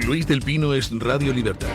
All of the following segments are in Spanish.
Luis del Pino es Radio Libertad.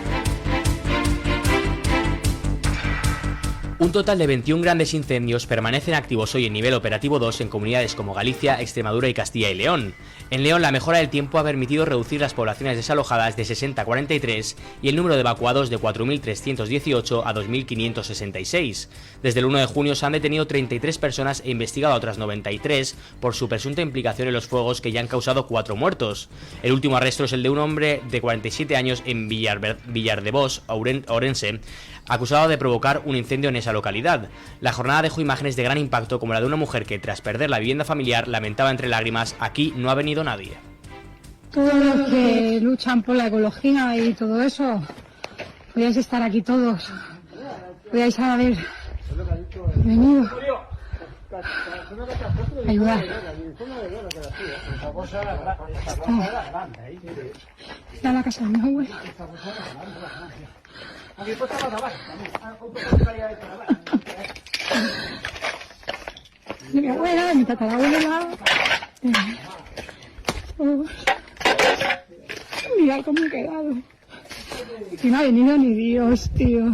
Un total de 21 grandes incendios permanecen activos hoy en nivel operativo 2 en comunidades como Galicia, Extremadura y Castilla y León. En León, la mejora del tiempo ha permitido reducir las poblaciones desalojadas de 60 a 43 y el número de evacuados de 4.318 a 2.566. Desde el 1 de junio se han detenido 33 personas e investigado a otras 93 por su presunta implicación en los fuegos que ya han causado 4 muertos. El último arresto es el de un hombre de 47 años en Villardebós, Ourense, acusado de provocar un incendio en esa localidad. La jornada dejó imágenes de gran impacto, como la de una mujer que, tras perder la vivienda familiar, lamentaba entre lágrimas: aquí no ha venido nadie. Todos los que luchan por la ecología y todo eso, podíais estar aquí todos, podíais haber venido a ayudar. Está la casa de mi abuela. De mi abuela, de mi tatarabuela. Mirad cómo he quedado. Y no ha venido ni Dios, tío.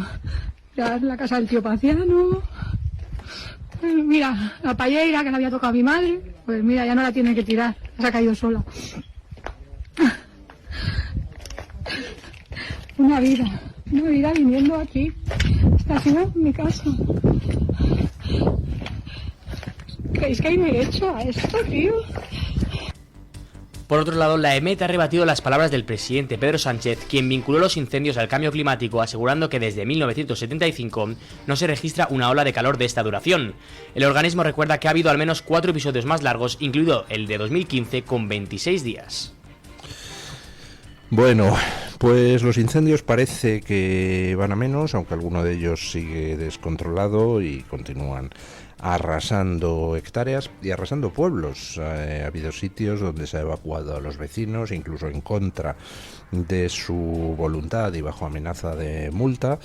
Mirad la casa del tío Paciano. Mira, la paellera que le había tocado a mi madre. Pues mira, ya no la tiene que tirar. Se ha caído sola. Una vida viniendo aquí. Esta ha sido mi casa. ¿Creéis que hay derecho a esto, tío? Por otro lado, la EMET ha rebatido las palabras del presidente Pedro Sánchez, quien vinculó los incendios al cambio climático, asegurando que desde 1975 no se registra una ola de calor de esta duración. El organismo recuerda que ha habido al menos 4 episodios más largos, incluido el de 2015 con 26 días. Bueno, pues los incendios parece que van a menos, aunque alguno de ellos sigue descontrolado y continúan arrasando hectáreas y arrasando pueblos. Ha habido sitios donde se ha evacuado a los vecinos, incluso en contra de su voluntad y bajo amenaza de multa.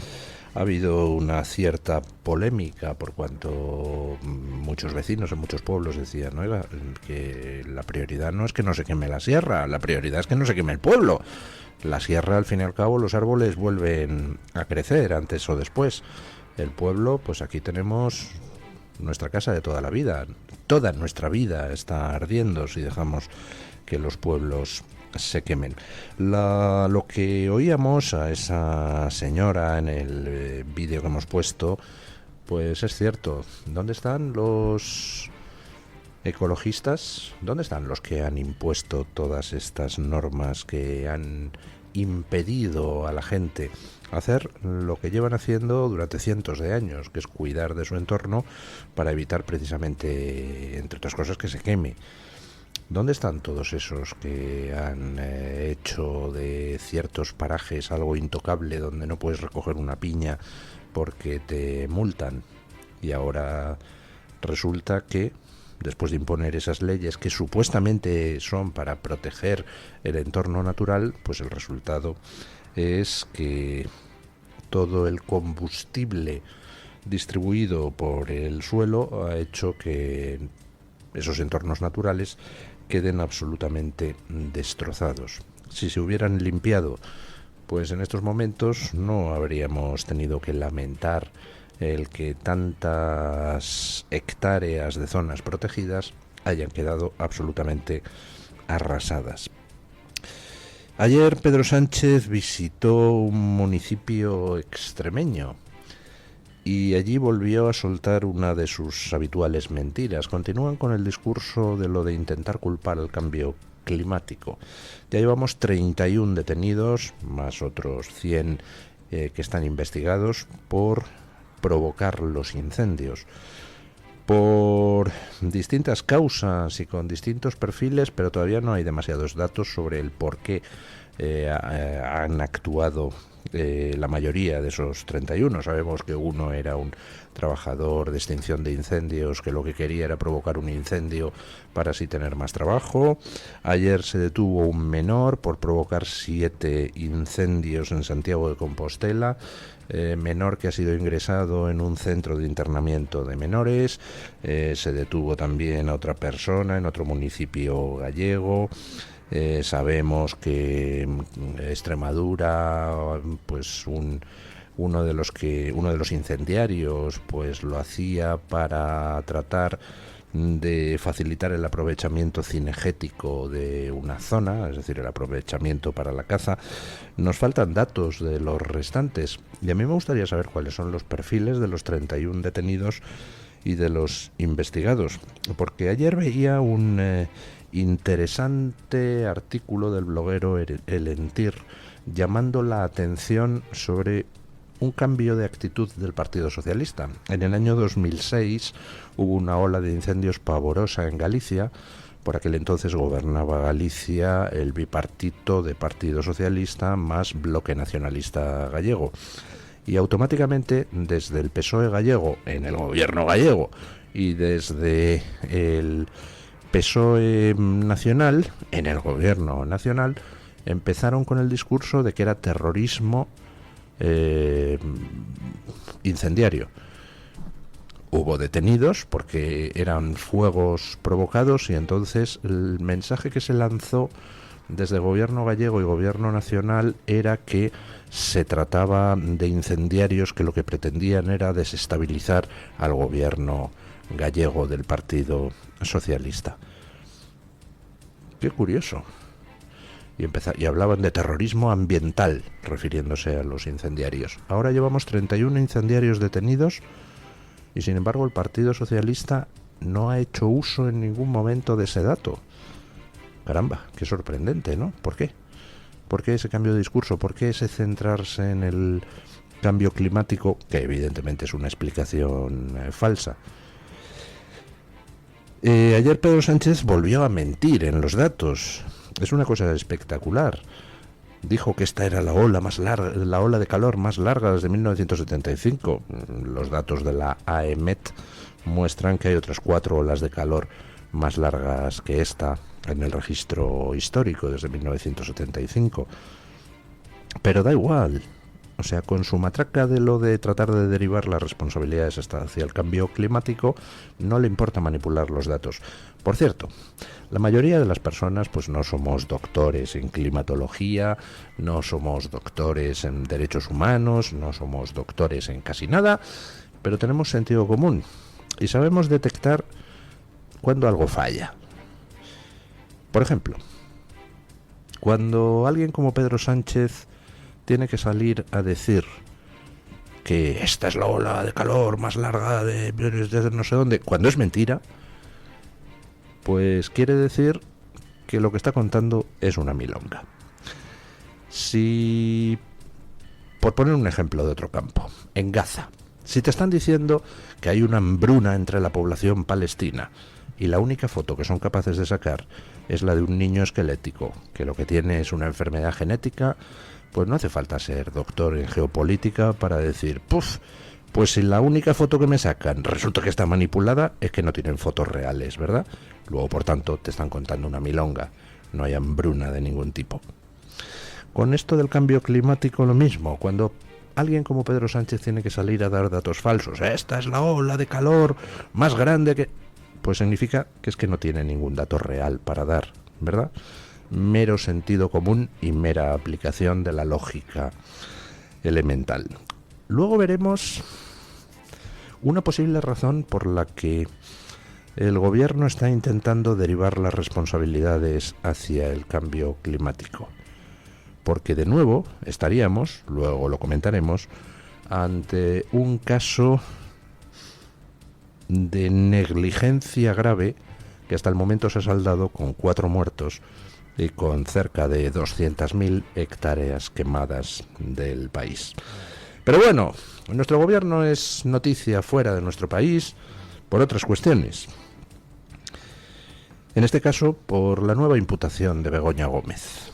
Ha habido una cierta polémica por cuanto muchos vecinos en muchos pueblos decían, oiga, que la prioridad no es que no se queme la sierra, la prioridad es que no se queme el pueblo. La sierra, al fin y al cabo, los árboles vuelven a crecer antes o después. El pueblo, pues aquí tenemos nuestra casa de toda la vida. Toda nuestra vida está ardiendo si dejamos que los pueblos se quemen. Lo que oíamos a esa señora en el vídeo que hemos puesto, pues es cierto. ¿Dónde están los ecologistas? ¿Dónde están los que han impuesto todas estas normas que han impedido a la gente hacer lo que llevan haciendo durante cientos de años, que es cuidar de su entorno para evitar precisamente, entre otras cosas, que se queme? ¿Dónde están todos esos que han hecho de ciertos parajes algo intocable donde no puedes recoger una piña porque te multan? Y ahora resulta que, después de imponer esas leyes que supuestamente son para proteger el entorno natural, pues el resultado es que todo el combustible distribuido por el suelo ha hecho que esos entornos naturales queden absolutamente destrozados. Si se hubieran limpiado, pues en estos momentos no habríamos tenido que lamentar el que tantas hectáreas de zonas protegidas hayan quedado absolutamente arrasadas. Ayer Pedro Sánchez visitó un municipio extremeño y allí volvió a soltar una de sus habituales mentiras. Continúan con el discurso de lo de intentar culpar al cambio climático. Ya llevamos 31 detenidos, más otros 100 que están investigados por provocar los incendios, por distintas causas y con distintos perfiles, pero todavía no hay demasiados datos sobre el por qué han actuado la mayoría de esos 31. Sabemos que uno era un trabajador de extinción de incendios que lo que quería era provocar un incendio para así tener más trabajo. Ayer se detuvo un menor por provocar 7 incendios en Santiago de Compostela, menor que ha sido ingresado en un centro de internamiento de menores. Se detuvo también a otra persona en otro municipio gallego. Sabemos que Extremadura, pues uno de los incendiarios, pues lo hacía para tratar de facilitar el aprovechamiento cinegético de una zona, es decir, el aprovechamiento para la caza. Nos faltan datos de los restantes y a mí me gustaría saber cuáles son los perfiles de los 31 detenidos y de los investigados, porque ayer veía un interesante artículo del bloguero El Entir llamando la atención sobre un cambio de actitud del Partido Socialista. En el año 2006 hubo una ola de incendios pavorosa en Galicia. Por aquel entonces gobernaba Galicia el bipartito de Partido Socialista más Bloque Nacionalista Gallego. Y automáticamente, desde el PSOE gallego en el gobierno gallego y desde el PSOE nacional en el gobierno nacional, empezaron con el discurso de que era terrorismo incendiario. Hubo detenidos porque eran fuegos provocados y entonces el mensaje que se lanzó desde el gobierno gallego y gobierno nacional era que se trataba de incendiarios que lo que pretendían era desestabilizar al gobierno gallego del Partido Socialista. Qué curioso. Y hablaban de terrorismo ambiental, refiriéndose a los incendiarios. Ahora llevamos 31 incendiarios detenidos y sin embargo el Partido Socialista no ha hecho uso en ningún momento de ese dato. Caramba, qué sorprendente, ¿no? ¿Por qué? ¿Por qué ese cambio de discurso? ¿Por qué ese centrarse en el cambio climático, que evidentemente es una explicación falsa? Ayer Pedro Sánchez volvió a mentir en los datos. Es una cosa espectacular. Dijo que esta era la ola más larga, la ola de calor más larga desde 1975. Los datos de la AEMET muestran que hay otras 4 olas de calor más largas que esta en el registro histórico desde 1975. Pero da igual. O sea, con su matraca de lo de tratar de derivar las responsabilidades hacia el cambio climático, no le importa manipular los datos. Por cierto, la mayoría de las personas pues no somos doctores en climatología, no somos doctores en derechos humanos, no somos doctores en casi nada, pero tenemos sentido común y sabemos detectar cuando algo falla. Por ejemplo, cuando alguien como Pedro Sánchez tiene que salir a decir que esta es la ola de calor más larga de no sé dónde, cuando es mentira, pues quiere decir que lo que está contando es una milonga. Si, por poner un ejemplo de otro campo, en Gaza, si te están diciendo que hay una hambruna entre la población palestina y la única foto que son capaces de sacar es la de un niño esquelético, que lo que tiene es una enfermedad genética, pues no hace falta ser doctor en geopolítica para decir, pues si la única foto que me sacan resulta que está manipulada, es que no tienen fotos reales, ¿verdad? Luego, por tanto, te están contando una milonga, no hay hambruna de ningún tipo. Con esto del cambio climático lo mismo, cuando alguien como Pedro Sánchez tiene que salir a dar datos falsos, esta es la ola de calor más grande que... pues significa que es que no tiene ningún dato real para dar, ¿verdad? Mero sentido común y mera aplicación de la lógica elemental. Luego veremos una posible razón por la que el gobierno está intentando derivar las responsabilidades hacia el cambio climático. Porque de nuevo estaríamos, luego lo comentaremos, ante un caso de negligencia grave que hasta el momento se ha saldado con 4 muertos y con cerca de 200.000 hectáreas quemadas del país. Pero bueno, nuestro gobierno es noticia fuera de nuestro país por otras cuestiones. En este caso, por la nueva imputación de Begoña Gómez.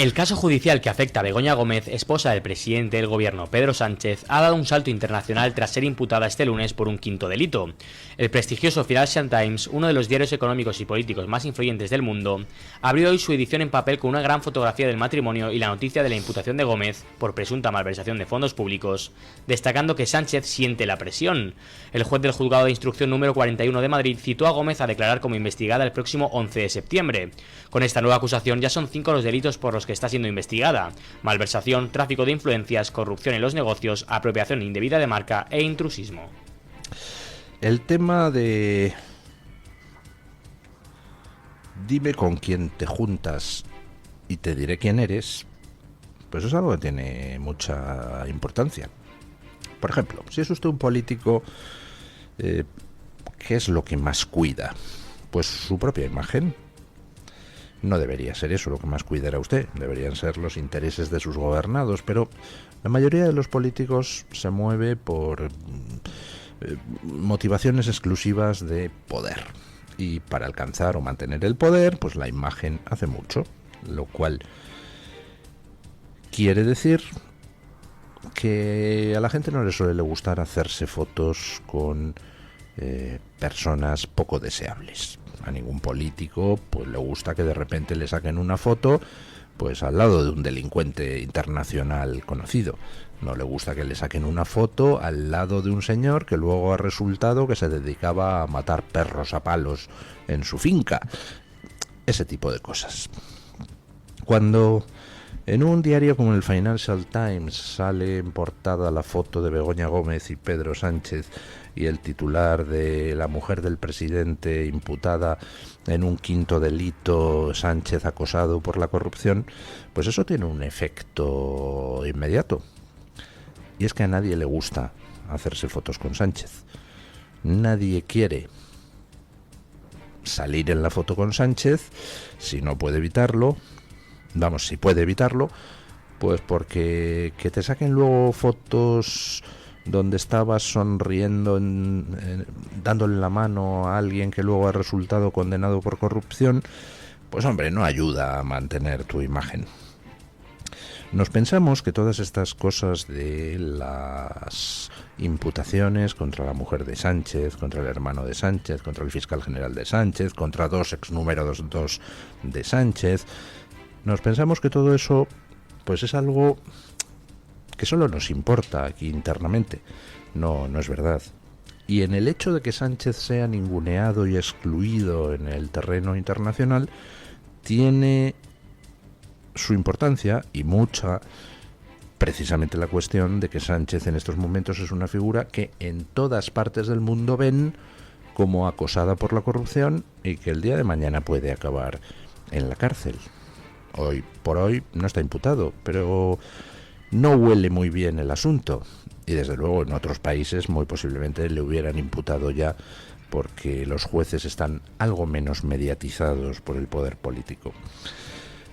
El caso judicial que afecta a Begoña Gómez, esposa del presidente del gobierno Pedro Sánchez, ha dado un salto internacional tras ser imputada este lunes por un quinto delito. El prestigioso Financial Times, uno de los diarios económicos y políticos más influyentes del mundo, abrió hoy su edición en papel con una gran fotografía del matrimonio y la noticia de la imputación de Gómez por presunta malversación de fondos públicos, destacando que Sánchez siente la presión. El juez del juzgado de instrucción número 41 de Madrid citó a Gómez a declarar como investigada el próximo 11 de septiembre. Con esta nueva acusación ya son 5 los delitos por los que está siendo investigada: malversación, tráfico de influencias, corrupción en los negocios, apropiación indebida de marca e intrusismo. El tema de dime con quién te juntas y te diré quién eres, pues es algo que tiene mucha importancia. Por ejemplo, si es usted un político, ¿qué es lo que más cuida? Pues su propia imagen. No debería ser eso lo que más cuidara usted, deberían ser los intereses de sus gobernados, pero la mayoría de los políticos se mueve por motivaciones exclusivas de poder. Y para alcanzar o mantener el poder, pues la imagen hace mucho, lo cual quiere decir que a la gente no le suele gustar hacerse fotos con personas poco deseables. A ningún político pues le gusta que de repente le saquen una foto pues al lado de un delincuente internacional conocido. No le gusta que le saquen una foto al lado de un señor que luego ha resultado que se dedicaba a matar perros a palos en su finca. Ese tipo de cosas. Cuando en un diario como el Financial Times sale en portada la foto de Begoña Gómez y Pedro Sánchez y el titular de la mujer del presidente imputada en un quinto delito, Sánchez acosado por la corrupción, pues eso tiene un efecto inmediato. Y es que a nadie le gusta hacerse fotos con Sánchez. Nadie quiere salir en la foto con Sánchez si no puede evitarlo. Vamos, si puede evitarlo, pues porque que te saquen luego fotos donde estabas sonriendo, dándole la mano a alguien que luego ha resultado condenado por corrupción, pues hombre, no ayuda a mantener tu imagen. Nos pensamos que todas estas cosas de las imputaciones contra la mujer de Sánchez, contra el hermano de Sánchez, contra el fiscal general de Sánchez, contra 2 exnúmeros 2 de Sánchez, nos pensamos que todo eso pues es algo que solo nos importa aquí internamente. No es verdad. Y en el hecho de que Sánchez sea ninguneado y excluido en el terreno internacional, tiene su importancia y mucha, precisamente la cuestión de que Sánchez en estos momentos es una figura que en todas partes del mundo ven como acosada por la corrupción y que el día de mañana puede acabar en la cárcel. Hoy por hoy no está imputado, pero no huele muy bien el asunto, y desde luego en otros países muy posiblemente le hubieran imputado ya, porque los jueces están algo menos mediatizados por el poder político.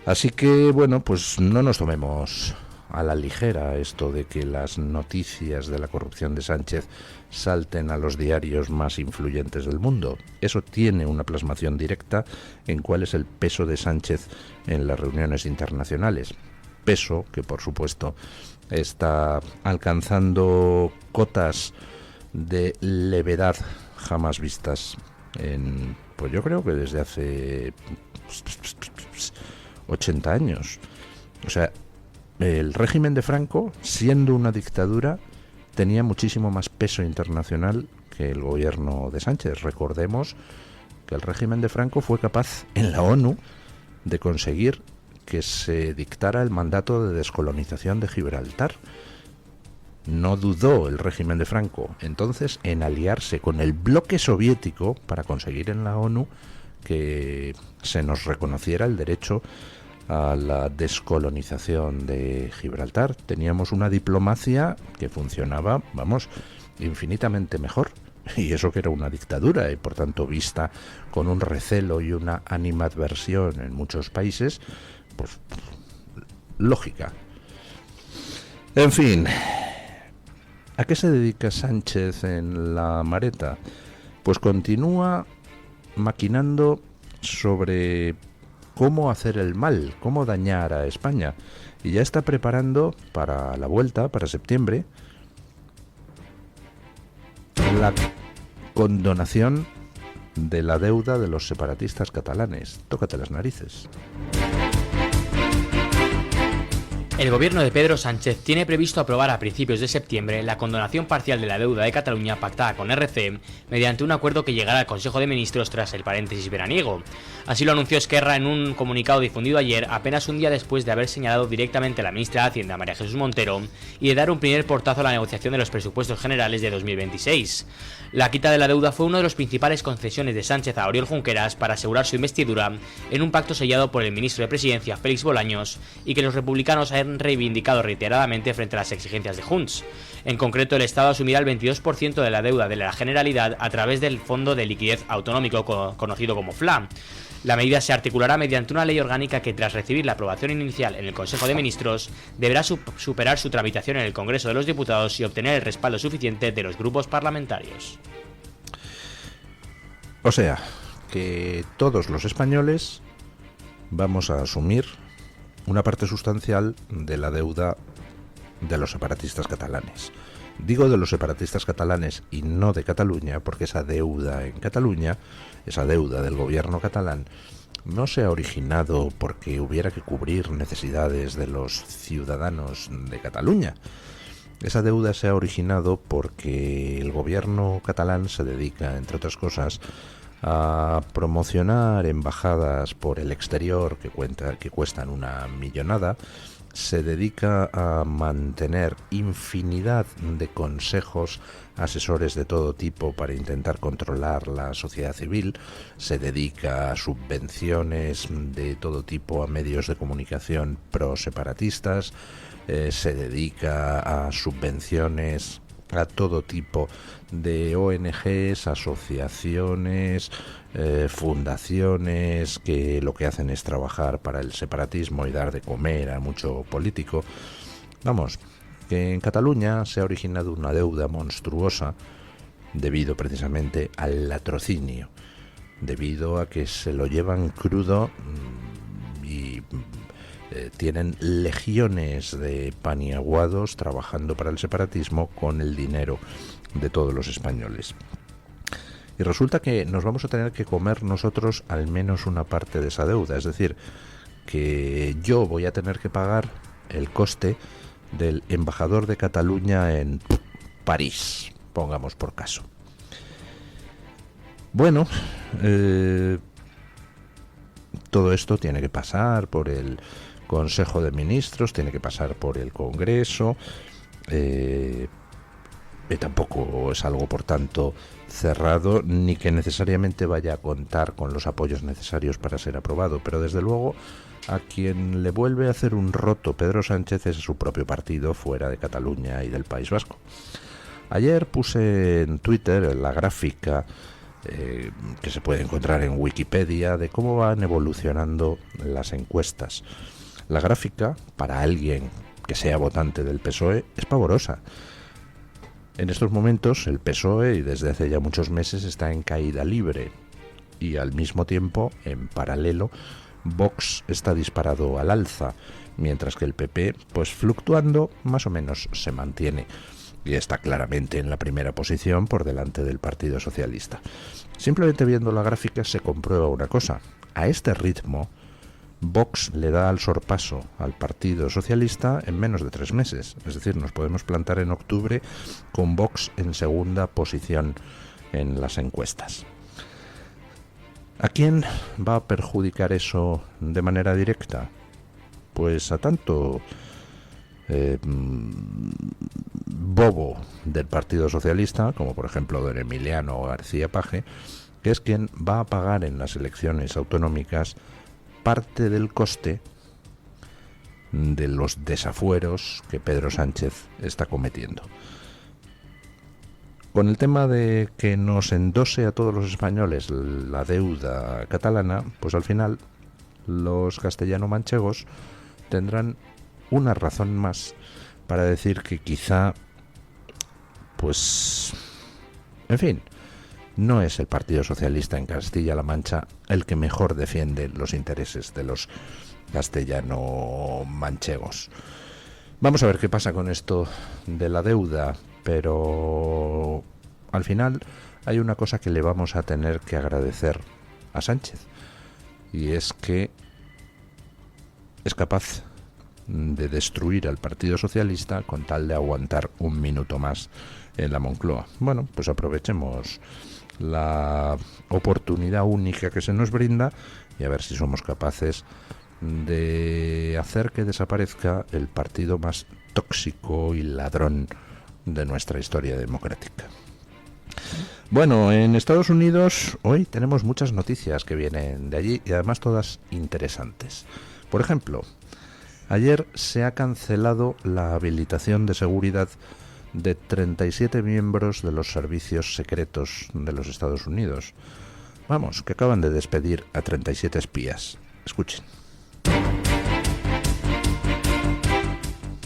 Así que bueno, pues no nos tomemos a la ligera esto de que las noticias de la corrupción de Sánchez salten a los diarios más influyentes del mundo. Eso tiene una plasmación directa en cuál es el peso de Sánchez en las reuniones internacionales. Peso que, por supuesto, está alcanzando cotas de levedad jamás vistas pues yo creo que desde hace 80 años. O sea, el régimen de Franco, siendo una dictadura, tenía muchísimo más peso internacional que el gobierno de Sánchez. Recordemos que el régimen de Franco fue capaz en la ONU de conseguir que se dictara el mandato de descolonización de Gibraltar. No dudó el régimen de Franco entonces en aliarse con el bloque soviético para conseguir en la ONU que se nos reconociera el derecho a la descolonización de Gibraltar. Teníamos una diplomacia que funcionaba, vamos, infinitamente mejor. Y eso que era una dictadura y por tanto vista con un recelo y una animadversión en muchos países, pues lógica. En fin, ¿a qué se dedica Sánchez en la Mareta? Pues continúa maquinando sobre cómo hacer el mal, cómo dañar a España. Y ya está preparando para la vuelta, para septiembre, la condonación de la deuda de los separatistas catalanes. Tócate las narices. El gobierno de Pedro Sánchez tiene previsto aprobar a principios de septiembre la condonación parcial de la deuda de Cataluña pactada con RC mediante un acuerdo que llegará al Consejo de Ministros tras el paréntesis veraniego. Así lo anunció Esquerra en un comunicado difundido ayer, apenas un día después de haber señalado directamente a la ministra de Hacienda, María Jesús Montero, y de dar un primer portazo a la negociación de los presupuestos generales de 2026. La quita de la deuda fue una de las principales concesiones de Sánchez a Oriol Junqueras para asegurar su investidura en un pacto sellado por el ministro de Presidencia, Félix Bolaños, y que los republicanos han reivindicado reiteradamente frente a las exigencias de Junts. En concreto, el Estado asumirá el 22% de la deuda de la Generalidad a través del Fondo de Liquidez Autonómico, conocido como FLA. La medida se articulará mediante una ley orgánica que, tras recibir la aprobación inicial en el Consejo de Ministros, deberá superar su tramitación en el Congreso de los Diputados y obtener el respaldo suficiente de los grupos parlamentarios. O sea, que todos los españoles vamos a asumir una parte sustancial de la deuda de los separatistas catalanes. Digo de los separatistas catalanes y no de Cataluña, porque esa deuda en Cataluña, esa deuda del gobierno catalán, no se ha originado porque hubiera que cubrir necesidades de los ciudadanos de Cataluña. Esa deuda se ha originado porque el gobierno catalán se dedica, entre otras cosas, a promocionar embajadas por el exterior que cuestan una millonada. Se dedica a mantener infinidad de consejos asesores de todo tipo para intentar controlar la sociedad civil. Se dedica a subvenciones de todo tipo a medios de comunicación pro-separatistas. Se dedica a subvenciones a todo tipo de ONGs, asociaciones, fundaciones que lo que hacen es trabajar para el separatismo y dar de comer a mucho político. Vamos, que en Cataluña se ha originado una deuda monstruosa debido precisamente al latrocinio, debido a que se lo llevan crudo y tienen legiones de paniaguados trabajando para el separatismo con el dinero de todos los españoles. Y resulta que nos vamos a tener que comer nosotros al menos una parte de esa deuda, es decir, que yo voy a tener que pagar el coste del embajador de Cataluña en París, pongamos por caso. Bueno, todo esto tiene que pasar por el Consejo de Ministros, tiene que pasar por el Congreso, tampoco es algo, por tanto, cerrado, ni que necesariamente vaya a contar con los apoyos necesarios para ser aprobado, pero desde luego a quien le vuelve a hacer un roto Pedro Sánchez es su propio partido fuera de Cataluña y del País Vasco. Ayer puse en Twitter la gráfica que se puede encontrar en Wikipedia de cómo van evolucionando las encuestas. La gráfica, para alguien que sea votante del PSOE, es pavorosa. En estos momentos el PSOE, y desde hace ya muchos meses, está en caída libre, y al mismo tiempo, en paralelo, Vox está disparado al alza, mientras que el PP, pues fluctuando, más o menos se mantiene y está claramente en la primera posición por delante del Partido Socialista. Simplemente viendo la gráfica se comprueba una cosa: a este ritmo Vox le da al sorpaso al Partido Socialista en menos de 3 meses. Es decir, nos podemos plantar en octubre con Vox en segunda posición en las encuestas. ¿A quién va a perjudicar eso de manera directa? Pues a tanto bobo del Partido Socialista, como por ejemplo don Emiliano García Paje, que es quien va a pagar en las elecciones autonómicas parte del coste de los desafueros que Pedro Sánchez está cometiendo. Con el tema de que nos endose a todos los españoles la deuda catalana, pues al final los castellano-manchegos tendrán una razón más para decir que quizá, pues, en fin, no es el Partido Socialista en Castilla-La Mancha el que mejor defiende los intereses de los castellano-manchegos. Vamos a ver qué pasa con esto de la deuda, pero al final hay una cosa que le vamos a tener que agradecer a Sánchez, y es que es capaz de destruir al Partido Socialista con tal de aguantar un minuto más en la Moncloa. Bueno, pues aprovechemos la oportunidad única que se nos brinda y a ver si somos capaces de hacer que desaparezca el partido más tóxico y ladrón de nuestra historia democrática. Bueno, en Estados Unidos hoy tenemos muchas noticias que vienen de allí y además todas interesantes. Por ejemplo, ayer se ha cancelado la habilitación de seguridad de 37 miembros de los servicios secretos de los Estados Unidos. Vamos, que acaban de despedir a 37 espías. Escuchen.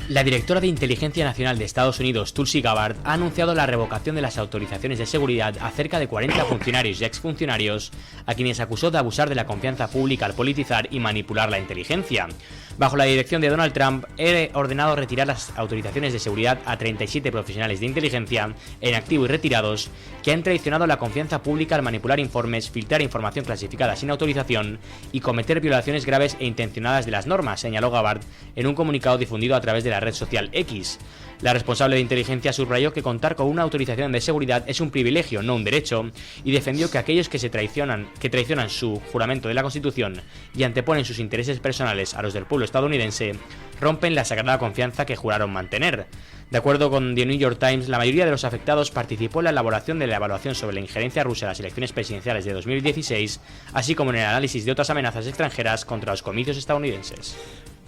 La directora de Inteligencia Nacional de Estados Unidos, Tulsi Gabbard, ha anunciado la revocación de las autorizaciones de seguridad a cerca de 40 funcionarios y exfuncionarios a quienes acusó de abusar de la confianza pública al politizar y manipular la inteligencia. Bajo la dirección de Donald Trump, he ordenado retirar las autorizaciones de seguridad a 37 profesionales de inteligencia, en activo y retirados, que han traicionado la confianza pública al manipular informes, filtrar información clasificada sin autorización y cometer violaciones graves e intencionadas de las normas, señaló Gabbard en un comunicado difundido a través de la red social X. La responsable de inteligencia subrayó que contar con una autorización de seguridad es un privilegio, no un derecho, y defendió que aquellos que traicionan su juramento de la Constitución y anteponen sus intereses personales a los del pueblo estadounidense, rompen la sagrada confianza que juraron mantener. De acuerdo con The New York Times, la mayoría de los afectados participó en la elaboración de la evaluación sobre la injerencia rusa en las elecciones presidenciales de 2016, así como en el análisis de otras amenazas extranjeras contra los comicios estadounidenses.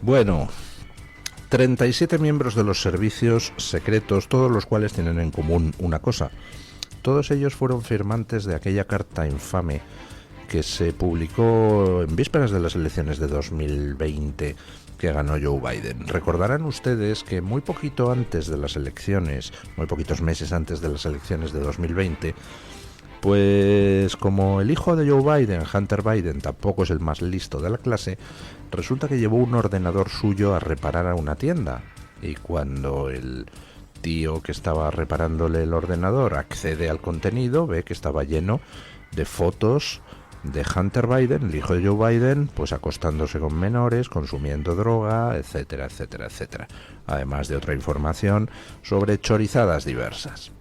Bueno, 37 miembros de los servicios secretos, todos los cuales tienen en común una cosa. Todos ellos fueron firmantes de aquella carta infame que se publicó en vísperas de las elecciones de 2020 que ganó Joe Biden. Recordarán ustedes que muy poquito antes de las elecciones, muy poquitos meses antes de las elecciones de 2020, pues como el hijo de Joe Biden, Hunter Biden, tampoco es el más listo de la clase, resulta que llevó un ordenador suyo a reparar a una tienda. Y cuando el tío que estaba reparándole el ordenador accede al contenido, ve que estaba lleno de fotos de Hunter Biden, el hijo de Joe Biden, pues acostándose con menores, consumiendo droga, etcétera, etcétera, etcétera. Además de otra información sobre chorizadas diversas.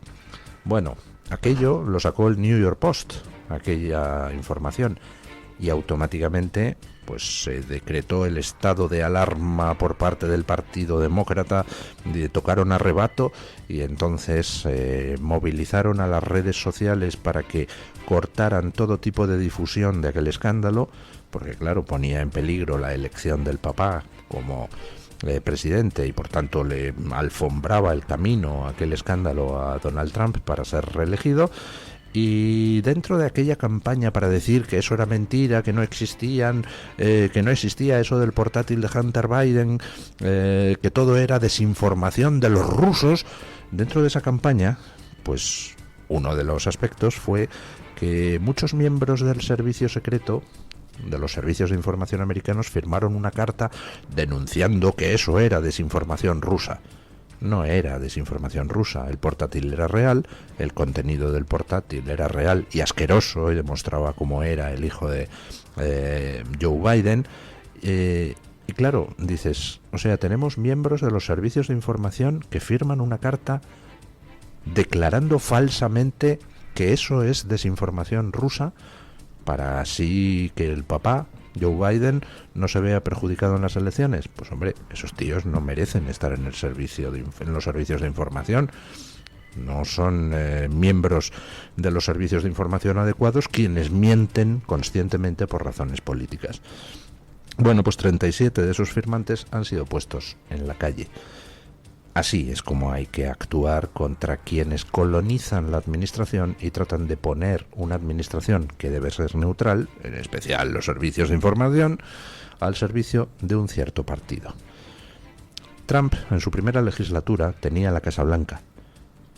Bueno, aquello lo sacó el New York Post, aquella información, y automáticamente pues se decretó el estado de alarma por parte del Partido Demócrata, tocaron arrebato y entonces movilizaron a las redes sociales para que cortaran todo tipo de difusión de aquel escándalo, porque claro, ponía en peligro la elección del papá como presidente y por tanto le alfombraba el camino a aquel escándalo a Donald Trump para ser reelegido. Y dentro de aquella campaña para decir que eso era mentira, que no existía eso del portátil de Hunter Biden, que todo era desinformación de los rusos, dentro de esa campaña, pues uno de los aspectos fue que muchos miembros del servicio secreto, de los servicios de información americanos, firmaron una carta denunciando que eso era desinformación rusa. No era desinformación rusa, el portátil era real, el contenido del portátil era real y asqueroso y demostraba cómo era el hijo de Joe Biden. Y claro, dices, o sea, tenemos miembros de los servicios de información que firman una carta declarando falsamente que eso es desinformación rusa para así que el papá, Joe Biden, no se vea perjudicado en las elecciones. Pues hombre, esos tíos no merecen estar en el servicio en los servicios de información. No son miembros de los servicios de información adecuados quienes mienten conscientemente por razones políticas. Bueno, pues 37 de esos firmantes han sido puestos en la calle. Así es como hay que actuar contra quienes colonizan la administración y tratan de poner una administración que debe ser neutral, en especial los servicios de información, al servicio de un cierto partido. Trump, en su primera legislatura, tenía la Casa Blanca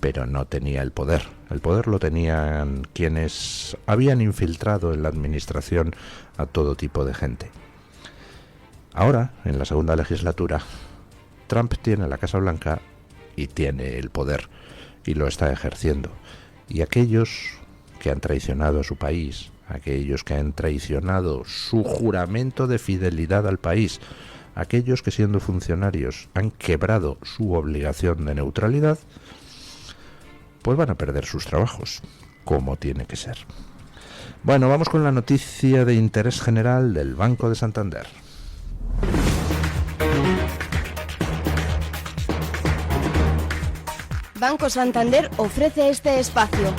pero no tenía el poder. El poder lo tenían quienes habían infiltrado en la administración a todo tipo de gente. Ahora, en la segunda legislatura, Trump tiene la Casa Blanca y tiene el poder, y lo está ejerciendo. Y aquellos que han traicionado a su país, aquellos que han traicionado su juramento de fidelidad al país, aquellos que siendo funcionarios han quebrado su obligación de neutralidad, pues van a perder sus trabajos, como tiene que ser. Bueno, vamos con la noticia de interés general del Banco de Santander. Banco Santander ofrece este espacio.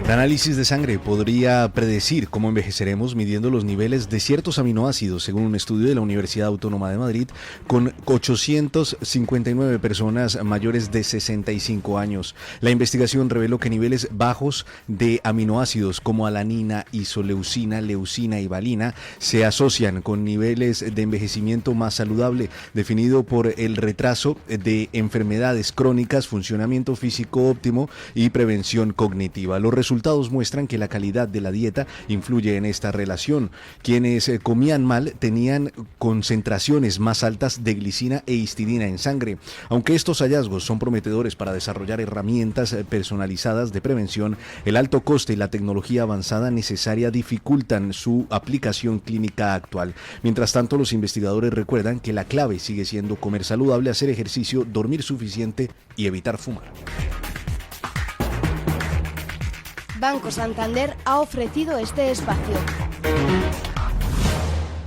El análisis de sangre podría predecir cómo envejeceremos midiendo los niveles de ciertos aminoácidos, según un estudio de la Universidad Autónoma de Madrid, con 859 personas mayores de 65 años. La investigación reveló que niveles bajos de aminoácidos como alanina, isoleucina, leucina y valina se asocian con niveles de envejecimiento más saludable, definido por el retraso de enfermedades crónicas, funcionamiento físico óptimo y prevención cognitiva. Los resultados muestran que la calidad de la dieta influye en esta relación. Quienes comían mal tenían concentraciones más altas de glicina e histidina en sangre. Aunque estos hallazgos son prometedores para desarrollar herramientas personalizadas de prevención, el alto coste y la tecnología avanzada necesaria dificultan su aplicación clínica actual. Mientras tanto, los investigadores recuerdan que la clave sigue siendo comer saludable, hacer ejercicio, dormir suficiente y evitar fumar. Banco Santander ha ofrecido este espacio.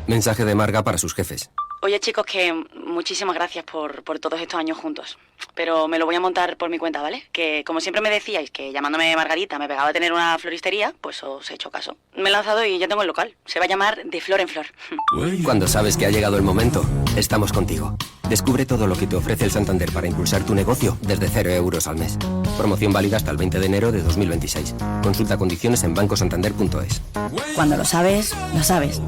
Mensaje de Marga para sus jefes. Oye, chicos, que muchísimas gracias por todos estos años juntos. Pero me lo voy a montar por mi cuenta, ¿vale? Que como siempre me decíais que llamándome Margarita me pegaba a tener una floristería, pues os he hecho caso. Me he lanzado y ya tengo el local. Se va a llamar De Flor en Flor. Cuando sabes que ha llegado el momento, estamos contigo. Descubre todo lo que te ofrece el Santander para impulsar tu negocio desde 0 euros al mes. Promoción válida hasta el 20 de enero de 2026. Consulta condiciones en bancosantander.es. Cuando lo sabes, lo sabes.